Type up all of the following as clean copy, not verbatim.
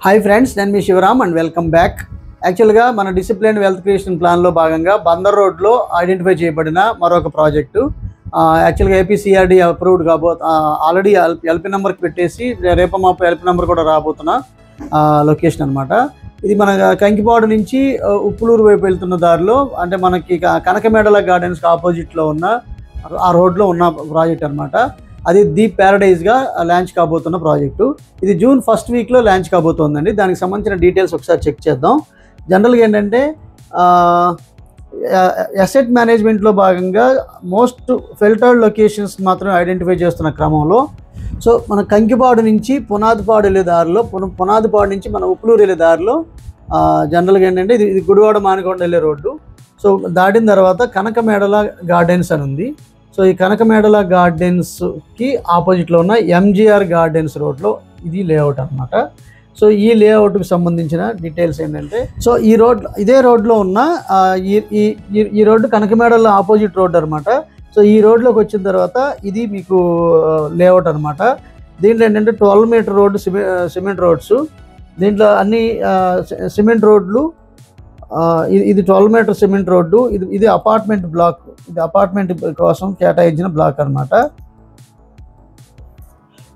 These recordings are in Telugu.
హాయ్ ఫ్రెండ్స్, నేను మీ శివరామ్ అండ్ వెల్కమ్ బ్యాక్. యాక్చువల్గా మన డిసిప్లిన్ వెల్త్ క్రియేషన్ ప్లాన్లో భాగంగా బందర్ రోడ్లో ఐడెంటిఫై చేయబడిన మరొక ప్రాజెక్టు యాక్చువల్గా ఏపీసీఆర్డీ అప్రూవ్డ్ ఆల్రెడీ ఎల్పీ నెంబర్కి పెట్టేసి రేపు మాపు ఎల్పీ నెంబర్ కూడా రాబోతున్న లొకేషన్ అనమాట. ఇది మన కంకిపాడు నుంచి ఉప్పులూరు వైపు వెళ్తున్న దారిలో, అంటే మనకి కనకమేడల గార్డెన్స్కి ఆపోజిట్లో ఉన్న ఆ రోడ్లో ఉన్న ప్రాజెక్ట్ అనమాట. అది ది ప్యారడైజ్గా లాంచ్ కాబోతున్న ప్రాజెక్టు. ఇది జూన్ ఫస్ట్ వీక్లో లాంచ్ కాబోతోందండి. దానికి సంబంధించిన డీటెయిల్స్ ఒకసారి చెక్ చేద్దాం. జనరల్గా ఏంటంటే అసెట్ మేనేజ్మెంట్లో భాగంగా మోస్ట్ ఫిల్టర్డ్ లొకేషన్స్ మాత్రం ఐడెంటిఫై చేస్తున్న క్రమంలో మన కంకిపాడు నుంచి పునాదిపాడు వెళ్ళే దారిలో, పునాదిపాడు నుంచి మన ఉప్పులూరు వెళ్ళే దారిలో జనరల్గా ఏంటంటే ఇది గుడివాడ మానికొండ వెళ్ళే రోడ్డు. దాటిన తర్వాత కనకమేడల గార్డెన్స్ అని ఉంది. ఈ కనకమేడల గార్డెన్స్కి ఆపోజిట్లో ఉన్న ఎంజీఆర్ గార్డెన్స్ రోడ్లో ఇది లేఅవుట్ అనమాట. ఈ లేఅవుట్కి సంబంధించిన డీటెయిల్స్ ఏంటంటే ఇదే రోడ్లో ఉన్న ఈ రోడ్డు కనకమేడల ఆపోజిట్ రోడ్ అనమాట. ఈ రోడ్లోకి వచ్చిన తర్వాత ఇది మీకు లేఅవుట్ అనమాట. దీంట్లో ఏంటంటే 12 మీటర్ రోడ్డు, సిమెంట్ రోడ్స్. దీంట్లో అన్ని సిమెంట్ రోడ్లు. ఇది 12 మీటర్ సిమెంట్ రోడ్డు. ఇది అపార్ట్మెంట్ బ్లాక్. ఇది అపార్ట్మెంట్ కోసం కేటాయించిన బ్లాక్ అనమాట.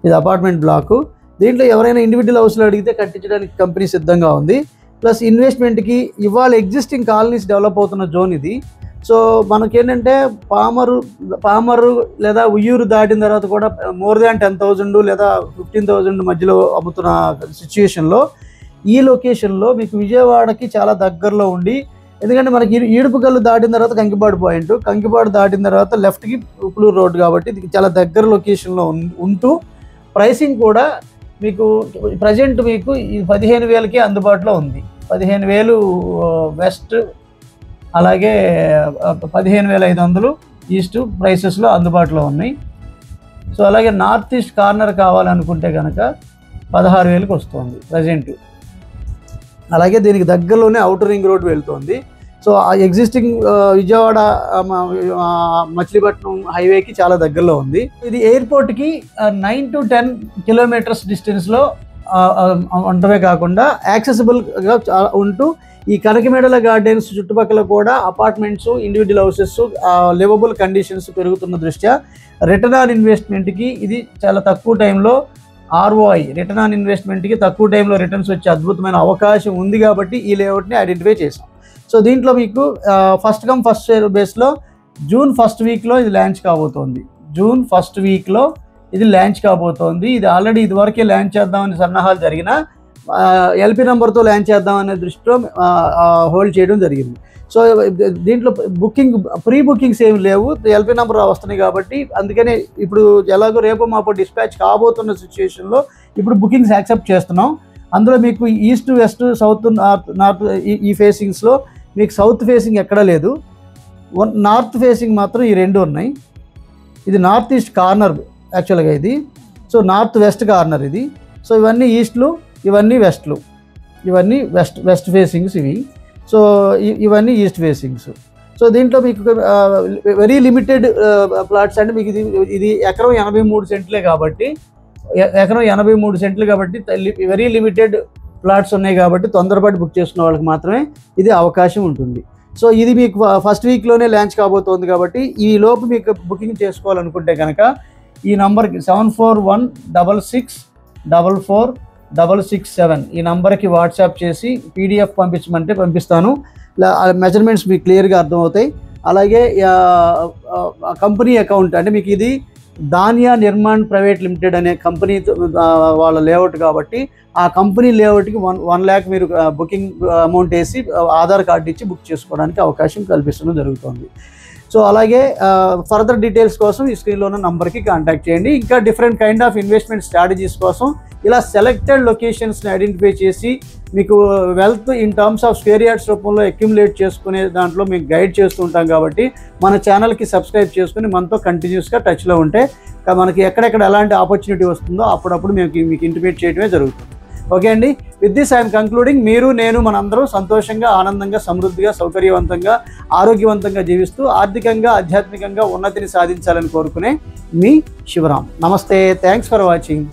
ఇది అపార్ట్మెంట్ బ్లాకు. దీంట్లో ఎవరైనా ఇండివిజువల్ హౌస్లో అడిగితే కట్టించడానికి కంపెనీ సిద్ధంగా ఉంది. ప్లస్ ఇన్వెస్ట్మెంట్కి ఇవాళ ఎగ్జిస్టింగ్ కాలనీస్ డెవలప్ అవుతున్న జోన్ ఇది. మనకేంటంటే పామరు లేదా ఉయ్యూరు దాటిన తర్వాత కూడా మోర్ దాన్ 10,000 లేదా 15,000 మధ్యలో అమ్ముతున్న సిచ్యుయేషన్లో ఈ లొకేషన్లో మీకు విజయవాడకి చాలా దగ్గరలో ఉండి, ఎందుకంటే మనకి ఈడుపుకల్లు దాటిన తర్వాత కంకిపాడు పాయింట్, కంకిపాడు దాటిన తర్వాత లెఫ్ట్కి ఉప్పులూరు రోడ్, కాబట్టి ఇది చాలా దగ్గర లొకేషన్లో ఉంటూ ప్రైసింగ్ కూడా మీకు ప్రజెంట్ మీకు 15,000కి అందుబాటులో ఉంది. 15,000 వెస్ట్, అలాగే 15,500 ఈస్ట్ ప్రైసెస్లో అందుబాటులో ఉన్నాయి. అలాగే నార్త్ ఈస్ట్ కార్నర్ కావాలనుకుంటే కనుక 16,000కి వస్తుంది ప్రజెంట్. అలాగే దీనికి దగ్గరలోనే అవుటర్ రింగ్ రోడ్ వెళ్తుంది. ఆ ఎగ్జిస్టింగ్ విజయవాడ మచిలీపట్నం హైవేకి చాలా దగ్గరలో ఉంది. ఇది ఎయిర్పోర్ట్కి 9 to 10 కిలోమీటర్స్ డిస్టెన్స్లో ఉండటమే కాకుండా యాక్సెసిబుల్గా ఉంటూ ఈ కనకమేడల గార్డెన్స్ చుట్టుపక్కల కూడా apartments, individual houses, liveable conditions పెరుగుతున్న దృష్ట్యా రిటర్న్ ఆన్ ఇన్వెస్ట్మెంట్కి ఇది చాలా తక్కువ టైంలో ROI రిటర్న్ ఆన్ ఇన్వెస్ట్మెంట్కి తక్కువ టైంలో రిటర్న్స్ వచ్చే అద్భుతమైన అవకాశం ఉంది. కాబట్టి ఈ లేఅవుట్ని ఐడెంటిఫై చేసాం. దీంట్లో మీకు ఫస్ట్ కమ్ ఫస్ట్ షేర్ బేస్లో జూన్ ఫస్ట్ వీక్లో ఇది లాంచ్ కాబోతోంది. జూన్ ఫస్ట్ వీక్లో ఇది లాంచ్ కాబోతోంది. ఇది ఆల్రెడీ ఇదివరకే లాంచ్ చేద్దామని సన్నాహాలు జరిగిన ఎల్పీ నెంబర్తో లాంచ్ చేద్దామనే దృష్టిలో హోల్డ్ చేయడం జరిగింది. దీంట్లో ప్రీ బుకింగ్స్ ఏమి లేవు, ఎల్పీ నెంబర్ వస్తున్నాయి కాబట్టి అందుకనే ఇప్పుడు ఎలాగో రేపు మాపు డిస్పాచ్ కాబోతున్న సిచ్యుయేషన్లో ఇప్పుడు బుకింగ్స్ యాక్సెప్ట్ చేస్తున్నాం. అందులో మీకు ఈస్ట్, వెస్ట్, సౌత్, నార్త్ ఈ ఫేసింగ్స్లో మీకు సౌత్ ఫేసింగ్ ఎక్కడా లేదు. నార్త్ ఫేసింగ్ మాత్రం ఈ రెండు ఉన్నాయి. ఇది నార్త్ ఈస్ట్ కార్నర్ యాక్చువల్గా ఇది. నార్త్ వెస్ట్ కార్నర్ ఇది. ఇవన్నీ ఈస్ట్లు, ఇవన్నీ వెస్ట్లు, ఇవన్నీ వెస్ట్ ఫేసింగ్స్ ఇవి. ఇవన్నీ ఈస్ట్ ఫేసింగ్స్. దీంట్లో మీకు వెరీ లిమిటెడ్ ప్లాట్స్ అంటే మీకు ఇది ఎకరం 83 సెంట్లే కాబట్టి, వెరీ లిమిటెడ్ ప్లాట్స్ ఉన్నాయి కాబట్టి తొందరపాటు బుక్ చేసుకున్న వాళ్ళకి మాత్రమే ఇది అవకాశం ఉంటుంది. ఇది మీకు ఫస్ట్ వీక్లోనే లాంచ్ కాబోతోంది కాబట్టి ఈ లోపు మీకు బుకింగ్ చేసుకోవాలనుకుంటే కనుక ఈ నంబర్కి 7414446667 ఈ నంబర్కి వాట్సాప్ చేసి PDF పంపించమంటే పంపిస్తాను. మెజర్మెంట్స్ మీకు క్లియర్గా అర్థమవుతాయి. అలాగే కంపెనీ అకౌంట్ అంటే మీకు ఇది ధాన్య నిర్మాణ్ ప్రైవేట్ లిమిటెడ్ అనే కంపెనీ వాళ్ళ లేఅవుట్ కాబట్టి ఆ కంపెనీ లేఅవుట్కి 1 lakh మీరు బుకింగ్ అమౌంట్ వేసి ఆధార్ కార్డు ఇచ్చి బుక్ చేసుకోవడానికి అవకాశం కల్పిస్తడం జరుగుతుంది. అలాగే ఫర్దర్ డీటెయిల్స్ కోసం ఈ స్క్రీన్లో ఉన్న నంబర్కి కాంటాక్ట్ చేయండి. ఇంకా different kind of investment strategies కోసం ఇలా సెలెక్టెడ్ లొకేషన్స్ని ఐడెంటిఫై చేసి మీకు wealth in terms of square yards రూపంలో అక్యుములేట్ చేసుకునే దాంట్లో మీకు గైడ్ చేస్తూ ఉంటాం. కాబట్టి మన ఛానల్కి సబ్స్క్రైబ్ చేసుకుని మనతో కంటిన్యూస్గా టచ్లో ఉంటే మనకి ఎక్కడెక్కడ ఎలాంటి ఆపర్చునిటీ వస్తుందో అప్పుడప్పుడు మీకు ఇంటిమేట్ చేయడమే జరుగుతుంది. ఓకే అండి, విత్ దిస్ ఐఎమ్ కంక్లూడింగ్. మీరు, నేను, మనందరం సంతోషంగా, ఆనందంగా, సమృద్ధిగా, సౌకర్యవంతంగా, ఆరోగ్యవంతంగా జీవిస్తూ ఆర్థికంగా, ఆధ్యాత్మికంగా ఉన్నతిని సాధించాలని కోరుకునే మీ శివరామ్. నమస్తే, థ్యాంక్స్ ఫర్ వాచింగ్.